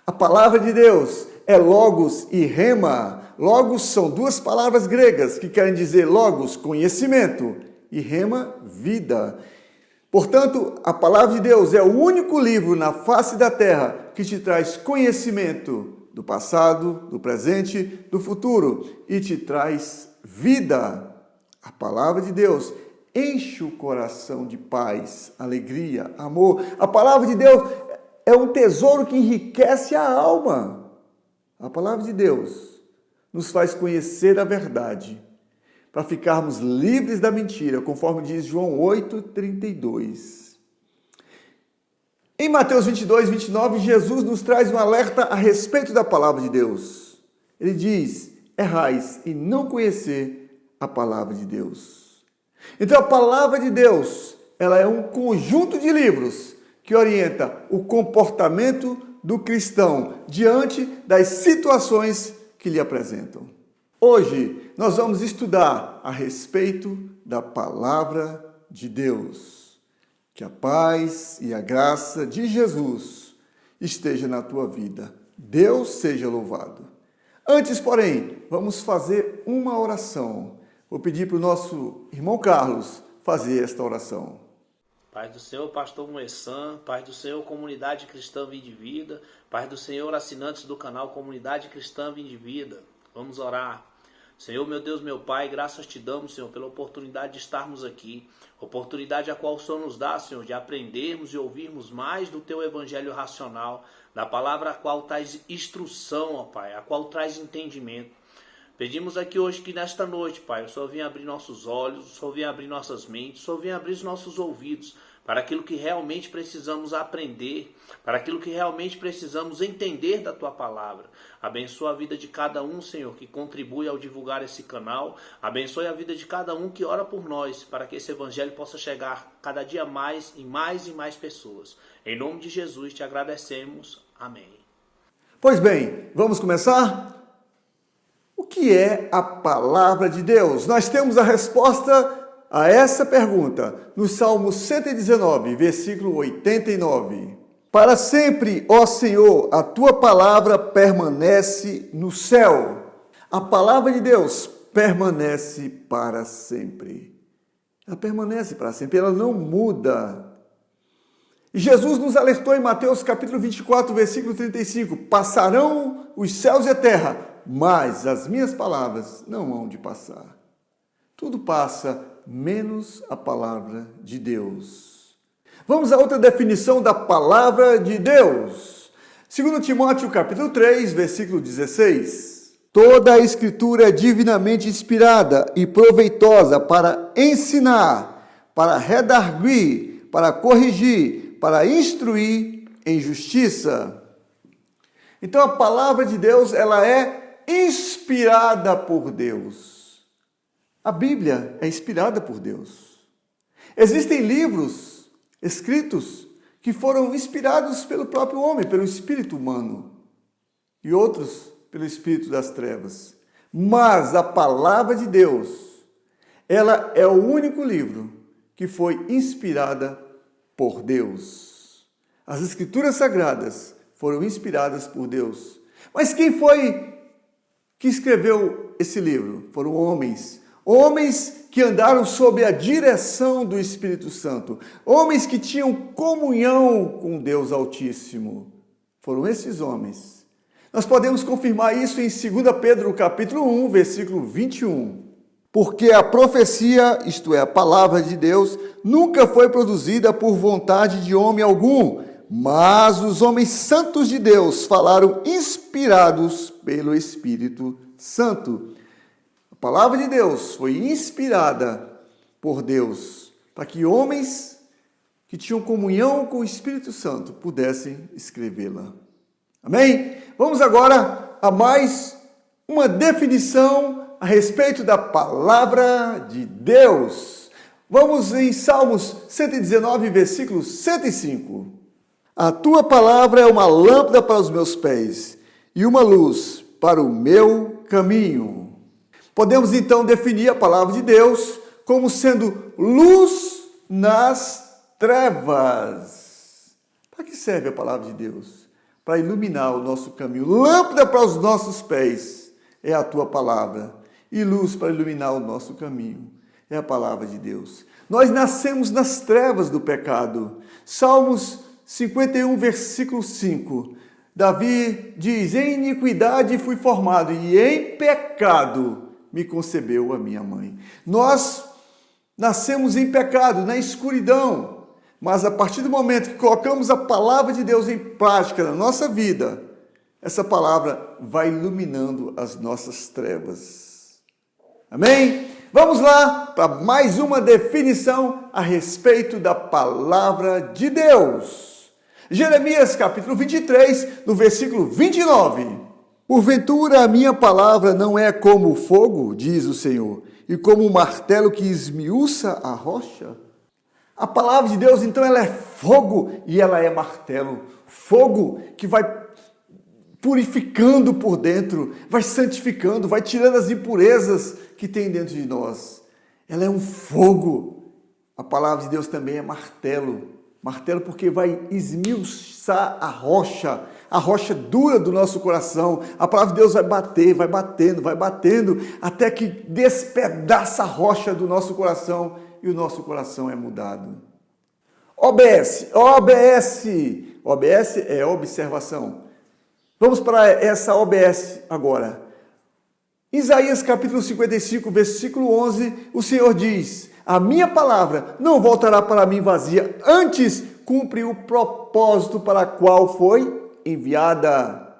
A palavra de Deus é logos e rema. Logos são duas palavras gregas que querem dizer logos, conhecimento, e rema, vida. Portanto, a palavra de Deus é o único livro na face da terra que te traz conhecimento do passado, do presente, do futuro e te traz vida. A palavra de Deus enche o coração de paz, alegria, amor. A palavra de Deus é um tesouro que enriquece a alma. A palavra de Deus nos faz conhecer a verdade, para ficarmos livres da mentira, conforme diz João 8,32. Em Mateus 22, 29, Jesus nos traz um alerta a respeito da palavra de Deus. Ele diz: errais em não conhecer a palavra de Deus. Então a palavra de Deus, ela é um conjunto de livros que orienta o comportamento do cristão diante das situações que lhe apresentam. Hoje nós vamos estudar a respeito da palavra de Deus. Que a paz e a graça de Jesus esteja na tua vida. Deus seja louvado. Antes, porém, vamos fazer uma oração. Vou pedir para o nosso irmão Carlos fazer esta oração. Paz do Senhor, pastor Moessan, paz do Senhor, comunidade cristã Vinde Vida, paz do Senhor, assinantes do canal Comunidade Cristã Vinde Vida. Vamos orar. Senhor, meu Deus, meu Pai, graças te damos, Senhor, pela oportunidade de estarmos aqui. Oportunidade a qual o Senhor nos dá, Senhor, de aprendermos e ouvirmos mais do Teu Evangelho racional, da palavra a qual traz instrução, ó Pai, a qual traz entendimento. Pedimos aqui hoje que nesta noite, Pai, o Senhor venha abrir nossos olhos, o Senhor venha abrir nossas mentes, o Senhor venha abrir os nossos ouvidos para aquilo que realmente precisamos aprender, para aquilo que realmente precisamos entender da Tua Palavra. Abençoa a vida de cada um, Senhor, que contribui ao divulgar esse canal. Abençoe a vida de cada um que ora por nós, para que esse Evangelho possa chegar cada dia mais e mais pessoas. Em nome de Jesus te agradecemos. Amém. Pois bem, vamos começar? O que é a palavra de Deus? Nós temos a resposta a essa pergunta no Salmo 119, versículo 89. Para sempre, ó Senhor, a tua palavra permanece no céu. A palavra de Deus permanece para sempre. Ela permanece para sempre, ela não muda. E Jesus nos alertou em Mateus capítulo 24, versículo 35. Passarão os céus e a terra, mas as minhas palavras não hão de passar. Tudo passa, menos a palavra de Deus. Vamos a outra definição da palavra de Deus. 2 Timóteo capítulo 3, versículo 16. Toda a escritura é divinamente inspirada e proveitosa para ensinar, para redarguir, para corrigir, para instruir em justiça. Então a palavra de Deus, ela é inspirada por Deus. A Bíblia é inspirada por Deus. Existem livros escritos que foram inspirados pelo próprio homem, pelo espírito humano, e outros pelo espírito das trevas. Mas a palavra de Deus, ela é o único livro que foi inspirada por Deus. As Escrituras Sagradas foram inspiradas por Deus. Mas quem foi que escreveu esse livro? Foram homens. Homens que andaram sob a direção do Espírito Santo. Homens que tinham comunhão com Deus Altíssimo. Foram esses homens. Nós podemos confirmar isso em 2 Pedro capítulo 1, versículo 21. Porque a profecia, isto é, a palavra de Deus, nunca foi produzida por vontade de homem algum, mas os homens santos de Deus falaram inspirados pelo Espírito Santo. A palavra de Deus foi inspirada por Deus para que homens que tinham comunhão com o Espírito Santo pudessem escrevê-la. Amém? Vamos agora a mais uma definição a respeito da palavra de Deus. Vamos em Salmos 119, versículo 105. A tua palavra é uma lâmpada para os meus pés e uma luz para o meu caminho. Podemos então definir a palavra de Deus como sendo luz nas trevas. Para que serve a palavra de Deus? A para iluminar o nosso caminho. Lâmpada para os nossos pés é a tua palavra, e luz para iluminar o nosso caminho é a palavra de Deus. Nós nascemos nas trevas do pecado. Salmos 51, versículo 5. Davi diz: em iniquidade fui formado, e em pecado me concebeu a minha mãe. Nós nascemos em pecado, na escuridão. Mas a partir do momento que colocamos a palavra de Deus em prática na nossa vida, essa palavra vai iluminando as nossas trevas. Amém? Vamos lá para mais uma definição a respeito da palavra de Deus. Jeremias capítulo 23, no versículo 29. Porventura a minha palavra não é como o fogo, diz o Senhor, e como o martelo que esmiuça a rocha? A palavra de Deus, então, ela é fogo e ela é martelo. Fogo que vai purificando por dentro, vai santificando, vai tirando as impurezas que tem dentro de nós. Ela é um fogo. A palavra de Deus também é martelo. Martelo porque vai esmiuçar a rocha dura do nosso coração. A palavra de Deus vai bater, vai batendo, até que despedaça a rocha do nosso coração e o nosso coração é mudado. OBS é observação. Vamos para essa OBS agora. Isaías capítulo 55, versículo 11, o Senhor diz: a minha palavra não voltará para mim vazia, antes cumpre o propósito para qual foi enviada.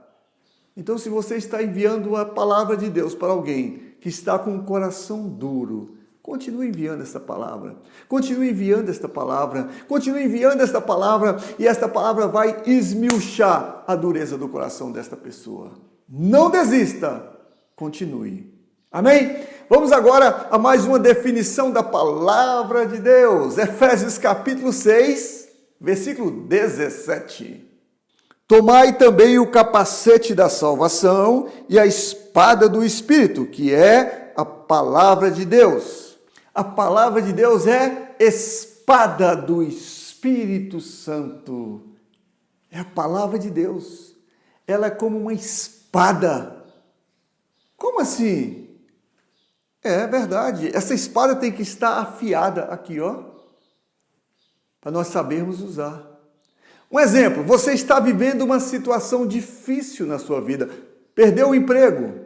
Então, se você está enviando a palavra de Deus para alguém que está com um coração duro, continue enviando esta palavra, continue enviando esta palavra, continue enviando esta palavra, e esta palavra vai esmiuçar a dureza do coração desta pessoa. Não desista, continue. Amém? Vamos agora a mais uma definição da palavra de Deus. Efésios capítulo 6, versículo 17. Tomai também o capacete da salvação e a espada do Espírito, que é a palavra de Deus. A palavra de Deus é espada do Espírito Santo. É a palavra de Deus. Ela é como uma espada. Como assim? É verdade. Essa espada tem que estar afiada aqui, ó, para nós sabermos usar. Um exemplo, você está vivendo uma situação difícil na sua vida. Perdeu o emprego.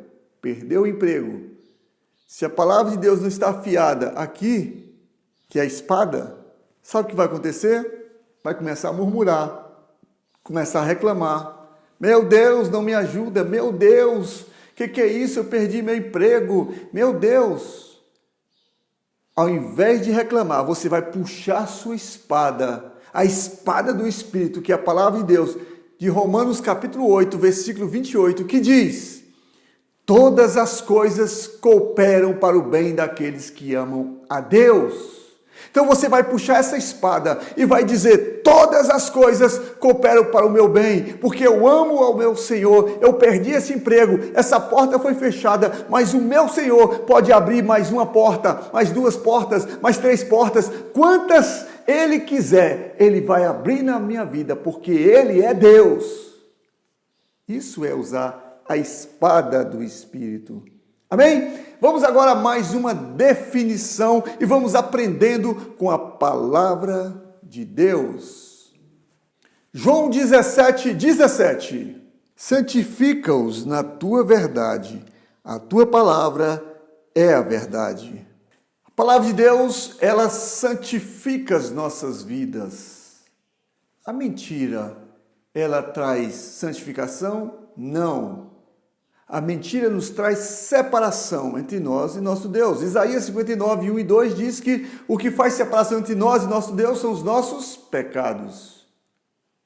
Se a palavra de Deus não está afiada aqui, que é a espada, sabe o que vai acontecer? Vai começar a murmurar, começar a reclamar. Meu Deus, não me ajuda. Meu Deus, o que é isso? Eu perdi meu emprego. Meu Deus. Ao invés de reclamar, você vai puxar sua espada, a espada do Espírito, que é a palavra de Deus, de Romanos capítulo 8, versículo 28, que diz: todas as coisas cooperam para o bem daqueles que amam a Deus. Então você vai puxar essa espada e vai dizer: todas as coisas cooperam para o meu bem, porque eu amo ao meu Senhor. Eu perdi esse emprego, essa porta foi fechada, mas o meu Senhor pode abrir mais uma porta, mais duas portas, mais três portas. Quantas Ele quiser, Ele vai abrir na minha vida, porque Ele é Deus. Isso é usar a espada do Espírito. Amém? Vamos agora a mais uma definição e vamos aprendendo com a palavra de Deus. João 17:17. Santifica-os na tua verdade, a tua palavra é a verdade. A palavra de Deus, ela santifica as nossas vidas. A mentira, ela traz santificação? Não. A mentira nos traz separação entre nós e nosso Deus. Isaías 59, 1 e 2 diz que o que faz separação entre nós e nosso Deus são os nossos pecados.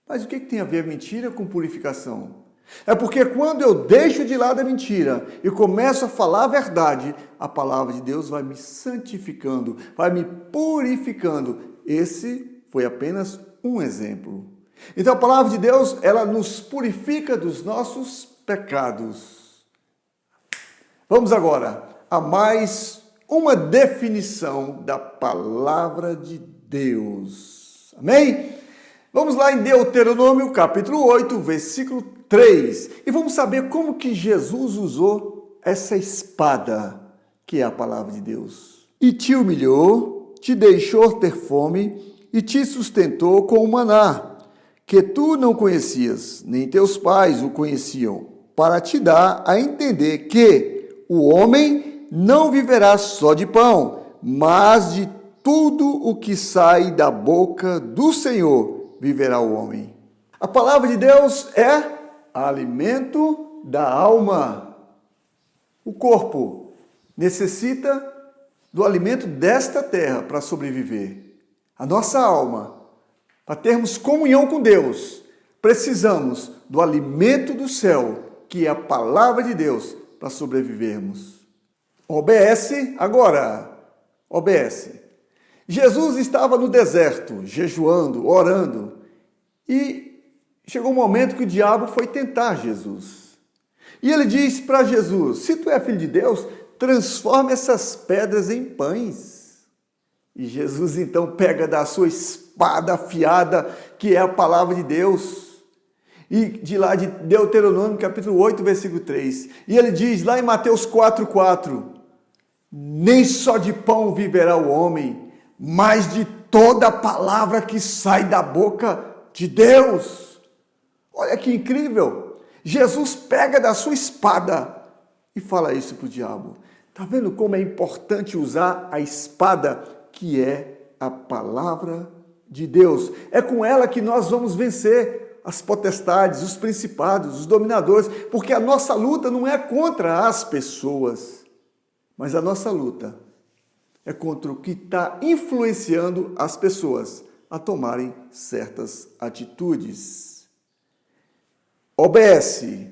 Mas o que tem a ver mentira com purificação? É porque quando eu deixo de lado a mentira e começo a falar a verdade, a palavra de Deus vai me santificando, vai me purificando. Esse foi apenas um exemplo. Então a palavra de Deus, ela nos purifica dos nossos pecados. Vamos agora a mais uma definição da palavra de Deus. Amém? Vamos lá em Deuteronômio, capítulo 8, versículo 3. E vamos saber como que Jesus usou essa espada, que é a palavra de Deus. E te humilhou, te deixou ter fome e te sustentou com o maná, que tu não conhecias, nem teus pais o conheciam, para te dar a entender que o homem não viverá só de pão, mas de tudo o que sai da boca do Senhor viverá o homem. A palavra de Deus é alimento da alma. O corpo necessita do alimento desta terra para sobreviver. A nossa alma, para termos comunhão com Deus, precisamos do alimento do céu, que é a palavra de Deus, para sobrevivermos. Obedece agora. Obedece. Jesus estava no deserto, jejuando, orando, e chegou um momento que o diabo foi tentar Jesus. E ele diz para Jesus: se tu é filho de Deus, transforma essas pedras em pães. E Jesus então pega da sua espada afiada, que é a palavra de Deus, e de lá de Deuteronômio capítulo 8, versículo 3, e ele diz lá em Mateus 4:4, nem só de pão viverá o homem, mas de toda a palavra que sai da boca de Deus. Olha que incrível! Jesus pega da sua espada e fala isso para o diabo. Está vendo como é importante usar a espada, que é a palavra de Deus? É com ela que nós vamos vencer as potestades, os principados, os dominadores, porque a nossa luta não é contra as pessoas, mas a nossa luta é contra o que está influenciando as pessoas a tomarem certas atitudes. Obedece.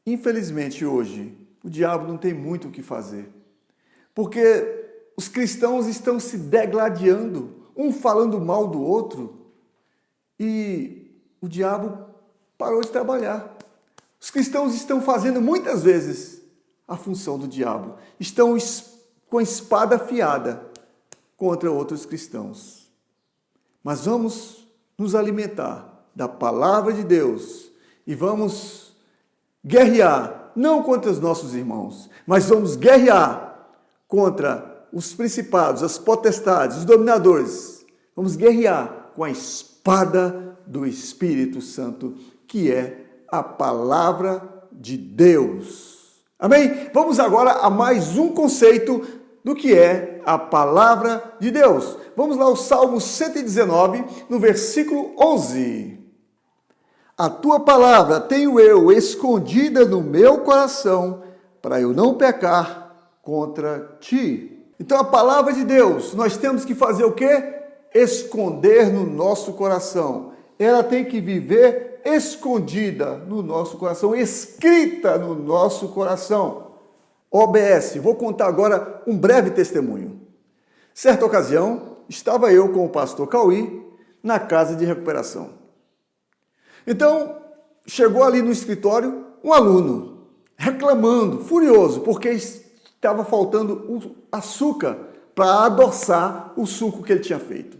Infelizmente hoje, o diabo não tem muito o que fazer, porque os cristãos estão se degladiando, um falando mal do outro, e o diabo parou de trabalhar. Os cristãos estão fazendo muitas vezes a função do diabo, estão com a espada afiada contra outros cristãos. Mas vamos nos alimentar da palavra de Deus e vamos guerrear, não contra os nossos irmãos, mas vamos guerrear contra os principados, as potestades, os dominadores. Vamos guerrear com a espada do Espírito Santo, que é a palavra de Deus. Amém? Vamos agora a mais um conceito do que é a palavra de Deus. Vamos lá ao Salmo 119, no versículo 11. A tua palavra tenho eu escondida no meu coração, para eu não pecar contra ti. Então a palavra de Deus, nós temos que fazer o quê? Esconder no nosso coração. Ela tem que viver escondida no nosso coração, escrita no nosso coração. OBS, vou contar agora um breve testemunho. Certa ocasião, estava eu com o pastor Cauí na casa de recuperação. Então, chegou ali no escritório um aluno, reclamando, furioso, porque estava faltando o açúcar para adoçar o suco que ele tinha feito.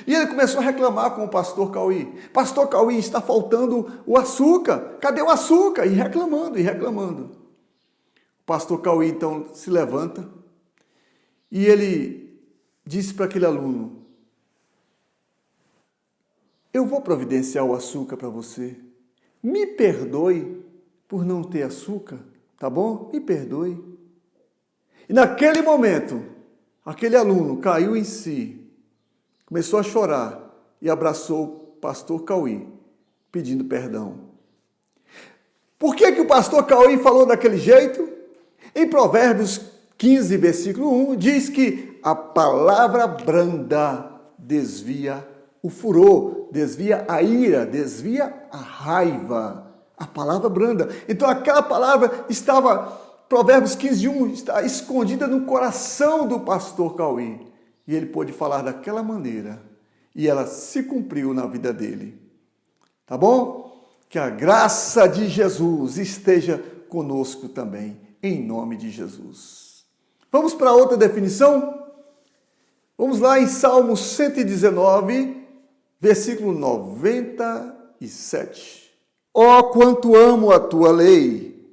E ele começou a reclamar com o pastor Cauí. Pastor Cauí, está faltando o açúcar. Cadê o açúcar? E reclamando, e reclamando. O pastor Cauí, então, se levanta e ele disse para aquele aluno: eu vou providenciar o açúcar para você. Me perdoe por não ter açúcar, tá bom? Me perdoe. E naquele momento, aquele aluno caiu em si, começou a chorar e abraçou o pastor Cauí, pedindo perdão. Por que o pastor Cauí falou daquele jeito? Em Provérbios 15, versículo 1, diz que a palavra branda desvia o furor, desvia a ira, desvia a raiva. A palavra branda. Então aquela palavra estava, Provérbios 15, 1, está escondida no coração do pastor Cauí. E ele pôde falar daquela maneira. E ela se cumpriu na vida dele. Tá bom? Que a graça de Jesus esteja conosco também, em nome de Jesus. Vamos para outra definição? Vamos lá em Salmo 119, versículo 97. Ó, quanto amo a tua lei,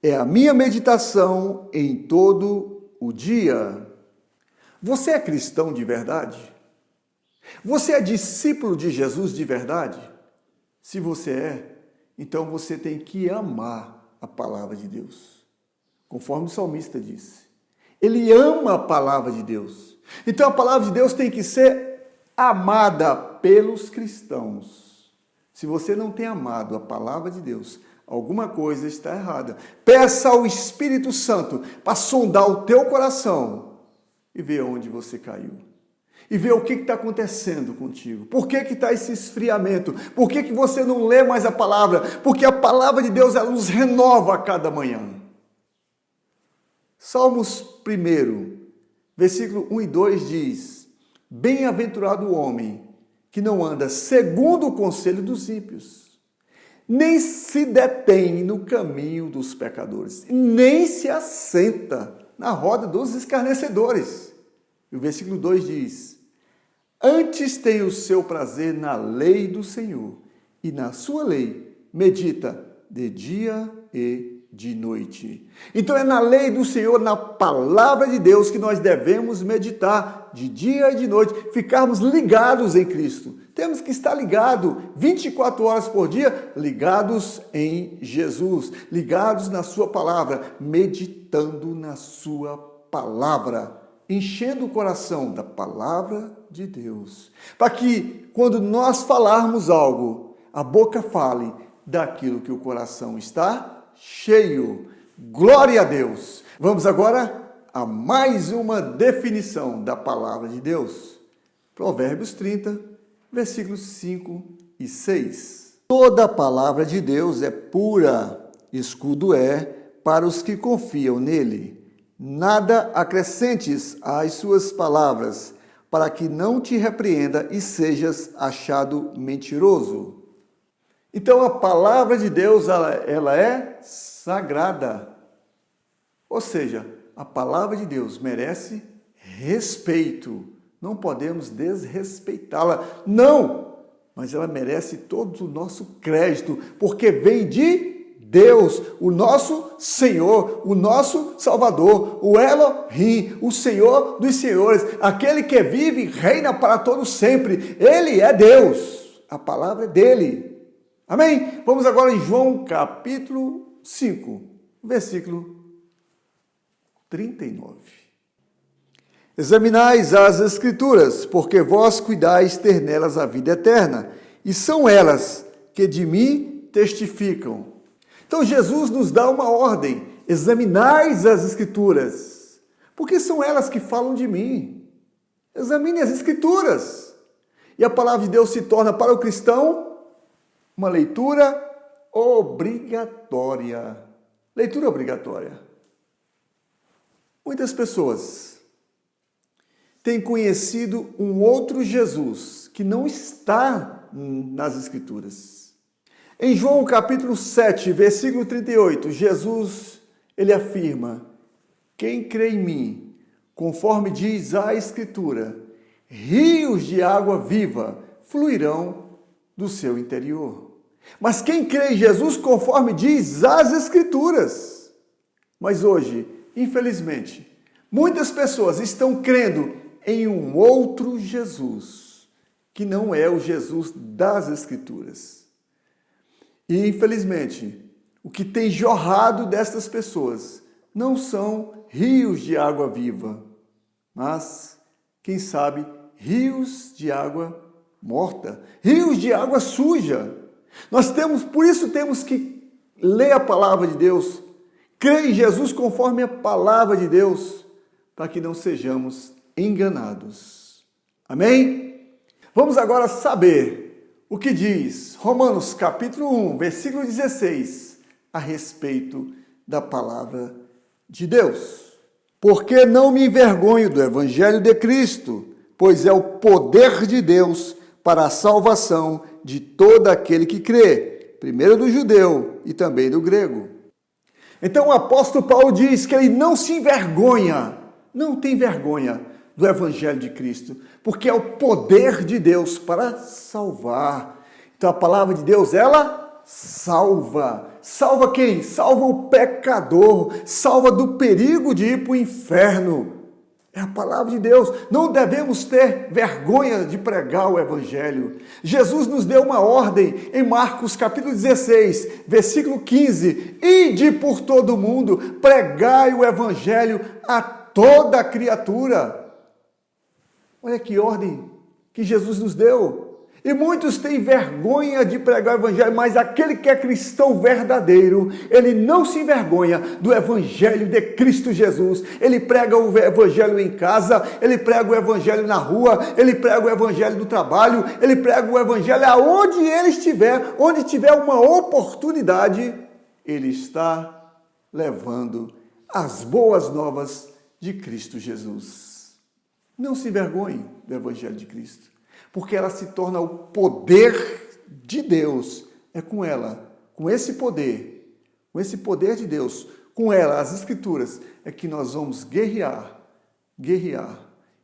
é a minha meditação em todo o dia. Você é cristão de verdade? Você é discípulo de Jesus de verdade? Se você é, então você tem que amar a palavra de Deus. Conforme o salmista disse. Ele ama a palavra de Deus. Então a palavra de Deus tem que ser amada pelos cristãos. Se você não tem amado a palavra de Deus, alguma coisa está errada. Peça ao Espírito Santo para sondar o teu coração e ver onde você caiu. E ver o que está acontecendo contigo. Por que está esse esfriamento? Por que você não lê mais a palavra? Porque a palavra de Deus ela nos renova a cada manhã. Salmos 1, versículo 1 e 2 diz: Bem-aventurado o homem que não anda segundo o conselho dos ímpios, nem se detém no caminho dos pecadores, nem se assenta na roda dos escarnecedores. E o versículo 2 diz: Antes tem o seu prazer na lei do Senhor, e na sua lei medita de dia e de noite. Então é na lei do Senhor, na palavra de Deus, que nós devemos meditar de dia e de noite, ficarmos ligados em Cristo. Temos que estar ligados 24 horas por dia, ligados em Jesus, ligados na sua palavra, meditando na sua palavra, enchendo o coração da palavra de Deus, para que quando nós falarmos algo, a boca fale daquilo que o coração está cheio. Glória a Deus! Vamos agora a mais uma definição da palavra de Deus. Provérbios 30, versículos 5 e 6. Toda a palavra de Deus é pura, escudo é para os que confiam nele. Nada acrescentes às suas palavras, para que não te repreenda e sejas achado mentiroso. Então a palavra de Deus ela é sagrada. Ou seja, a palavra de Deus merece respeito. Não podemos desrespeitá-la. Não! Mas ela merece todo o nosso crédito, porque vem de Deus, o nosso Senhor, o nosso Salvador, o Elohim, o Senhor dos Senhores, aquele que vive e reina para todos sempre. Ele é Deus. A palavra é dele. Amém? Vamos agora em João capítulo 5, versículo 39. Examinais as Escrituras, porque vós cuidais ter nelas a vida eterna, e são elas que de mim testificam. Então Jesus nos dá uma ordem: examinais as Escrituras, porque são elas que falam de mim. Examine as Escrituras. E a palavra de Deus se torna para o cristão uma leitura obrigatória. Leitura obrigatória. Muitas pessoas têm conhecido um outro Jesus que não está nas Escrituras. Em João capítulo 7, versículo 38, Jesus, ele afirma: quem crê em mim, conforme diz a Escritura, rios de água viva fluirão do seu interior. Mas quem crê em Jesus, conforme diz as Escrituras. Mas hoje, infelizmente, muitas pessoas estão crendo em um outro Jesus, que não é o Jesus das Escrituras. E, infelizmente, o que tem jorrado destas pessoas não são rios de água viva, mas, quem sabe, rios de água morta, rios de água suja. Por isso temos que ler a palavra de Deus, crer em Jesus conforme a palavra de Deus, para que não sejamos enganados. Amém? Vamos agora saber o que diz Romanos capítulo 1, versículo 16, a respeito da palavra de Deus. Porque não me envergonho do evangelho de Cristo, pois é o poder de Deus para a salvação de todo aquele que crê, primeiro do judeu e também do grego. Então o apóstolo Paulo diz que ele não se envergonha, não tem vergonha do Evangelho de Cristo, porque é o poder de Deus para salvar. Então a palavra de Deus, ela salva. Salva quem? Salva o pecador, salva do perigo de ir para o inferno. É a palavra de Deus. Não devemos ter vergonha de pregar o Evangelho. Jesus nos deu uma ordem em Marcos capítulo 16, versículo 15. Ide por todo o mundo, pregai o Evangelho a toda criatura. Olha que ordem que Jesus nos deu. E muitos têm vergonha de pregar o Evangelho, mas aquele que é cristão verdadeiro, ele não se envergonha do Evangelho de Cristo Jesus. Ele prega o Evangelho em casa, ele prega o Evangelho na rua, ele prega o Evangelho no trabalho, ele prega o Evangelho aonde ele estiver, onde tiver uma oportunidade, ele está levando as boas novas de Cristo Jesus. Não se envergonhe do Evangelho de Cristo, porque ela se torna o poder de Deus. É com ela, com esse poder de Deus, com ela, as Escrituras, é que nós vamos guerrear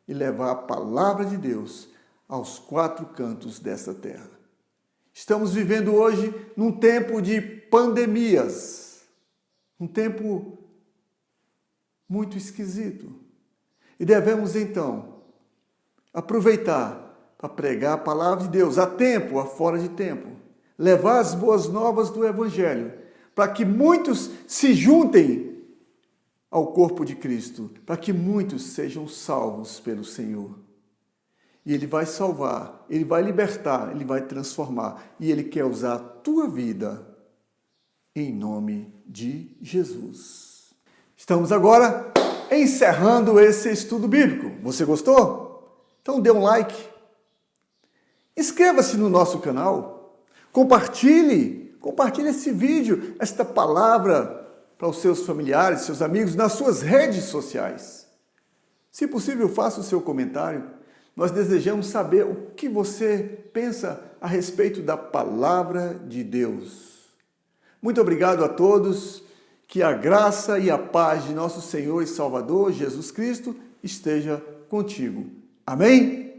e levar a palavra de Deus aos quatro cantos dessa terra. Estamos vivendo hoje num tempo de pandemias, um tempo muito esquisito. E devemos, então, aproveitar para pregar a palavra de Deus a tempo, a fora de tempo. Levar as boas novas do Evangelho, para que muitos se juntem ao corpo de Cristo, para que muitos sejam salvos pelo Senhor. E Ele vai salvar, Ele vai libertar, Ele vai transformar. E Ele quer usar a tua vida em nome de Jesus. Estamos agora encerrando esse estudo bíblico. Você gostou? Então dê um like. Inscreva-se no nosso canal, compartilhe esse vídeo, esta palavra para os seus familiares, seus amigos, nas suas redes sociais. Se possível, faça o seu comentário. Nós desejamos saber o que você pensa a respeito da palavra de Deus. Muito obrigado a todos, que a graça e a paz de nosso Senhor e Salvador Jesus Cristo esteja contigo. Amém?